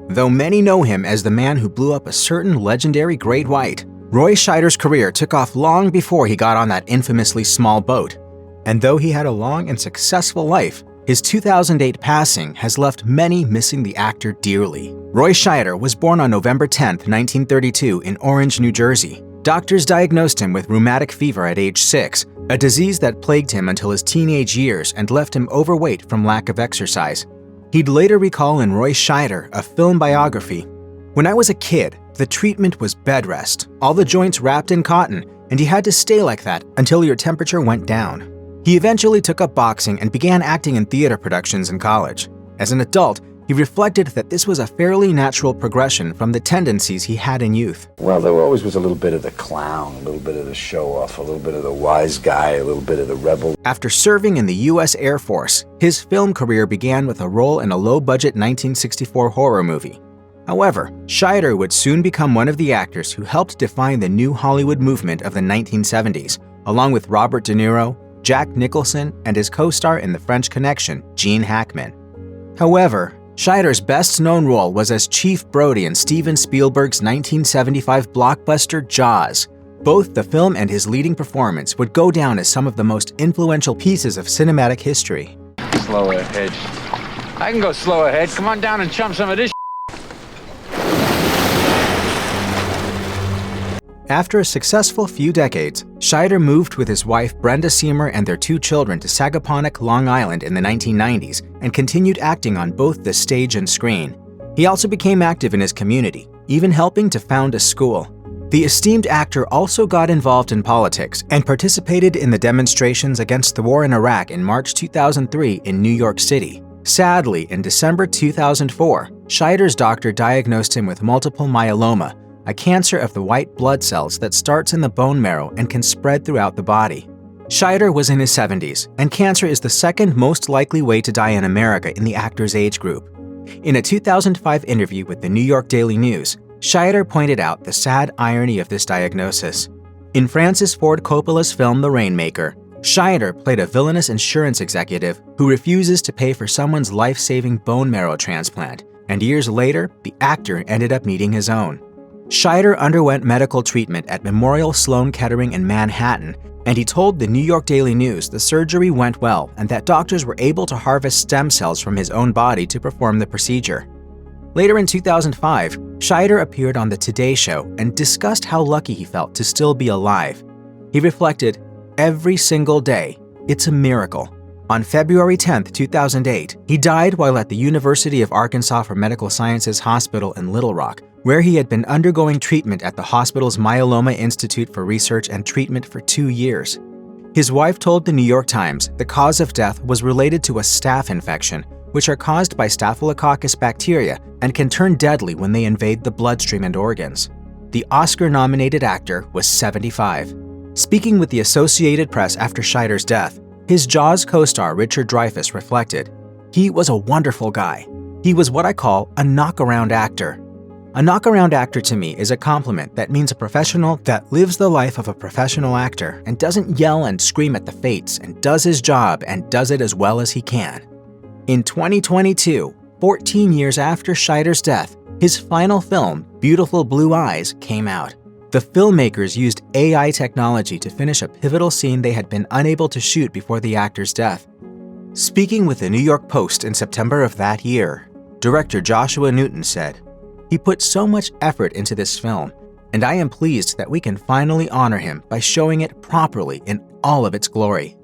Though many know him as the man who blew up a certain legendary great white, Roy Scheider's career took off long before he got on that infamously small boat. And though he had a long and successful life, his 2008 passing has left many missing the actor dearly. Roy Scheider was born on November 10, 1932 in Orange, New Jersey. Doctors diagnosed him with rheumatic fever at age 6, a disease that plagued him until his teenage years and left him overweight from lack of exercise. He'd later recall in Roy Scheider, a film biography, "When I was a kid, the treatment was bed rest, all the joints wrapped in cotton, and you had to stay like that until your temperature went down." He eventually took up boxing and began acting in theater productions in college. As an adult, he reflected that this was a fairly natural progression from the tendencies he had in youth. Well, there always was a little bit of the clown, a little bit of the show-off, a little bit of the wise guy, a little bit of the rebel. After serving in the U.S. Air Force, his film career began with a role in a low-budget 1964 horror movie. However, Scheider would soon become one of the actors who helped define the new Hollywood movement of the 1970s, along with Robert De Niro, Jack Nicholson, and his co-star in The French Connection, Gene Hackman. However, Scheider's best-known role was as Chief Brody in Steven Spielberg's 1975 blockbuster Jaws. Both the film and his leading performance would go down as some of the most influential pieces of cinematic history. Slow ahead. I can go slow ahead. Come on down and chump some of this. After a successful few decades, Scheider moved with his wife Brenda Seymour and their 2 children to Sagaponack, Long Island in the 1990s and continued acting on both the stage and screen. He also became active in his community, even helping to found a school. The esteemed actor also got involved in politics and participated in the demonstrations against the war in Iraq in March 2003 in New York City. Sadly, in December 2004, Scheider's doctor diagnosed him with multiple myeloma, a cancer of the white blood cells that starts in the bone marrow and can spread throughout the body. Scheider was in his 70s, and cancer is the second most likely way to die in America in the actor's age group. In a 2005 interview with the New York Daily News, Scheider pointed out the sad irony of this diagnosis. In Francis Ford Coppola's film The Rainmaker, Scheider played a villainous insurance executive who refuses to pay for someone's life-saving bone marrow transplant, and years later, the actor ended up needing his own. Scheider underwent medical treatment at Memorial Sloan Kettering in Manhattan, and he told the New York Daily News the surgery went well and that doctors were able to harvest stem cells from his own body to perform the procedure. Later in 2005, Scheider appeared on The Today Show and discussed how lucky he felt to still be alive. He reflected, "Every single day, it's a miracle." On February 10, 2008, he died while at the University of Arkansas for Medical Sciences Hospital in Little Rock, where he had been undergoing treatment at the hospital's Myeloma Institute for Research and Treatment for 2 years. His wife told the New York Times the cause of death was related to a staph infection, which are caused by Staphylococcus bacteria and can turn deadly when they invade the bloodstream and organs. The Oscar-nominated actor was 75. Speaking with the Associated Press after Scheider's death, his Jaws co-star Richard Dreyfuss reflected, "He was a wonderful guy. He was what I call a knockaround actor. A knockaround actor to me is a compliment that means a professional that lives the life of a professional actor and doesn't yell and scream at the fates and does his job and does it as well as he can." In 2022, 14 years after Scheider's death, his final film, Beautiful Blue Eyes, came out. The filmmakers used AI technology to finish a pivotal scene they had been unable to shoot before the actor's death. Speaking with the New York Post in September of that year, director Joshua Newton said, "He put so much effort into this film, and I am pleased that we can finally honor him by showing it properly in all of its glory."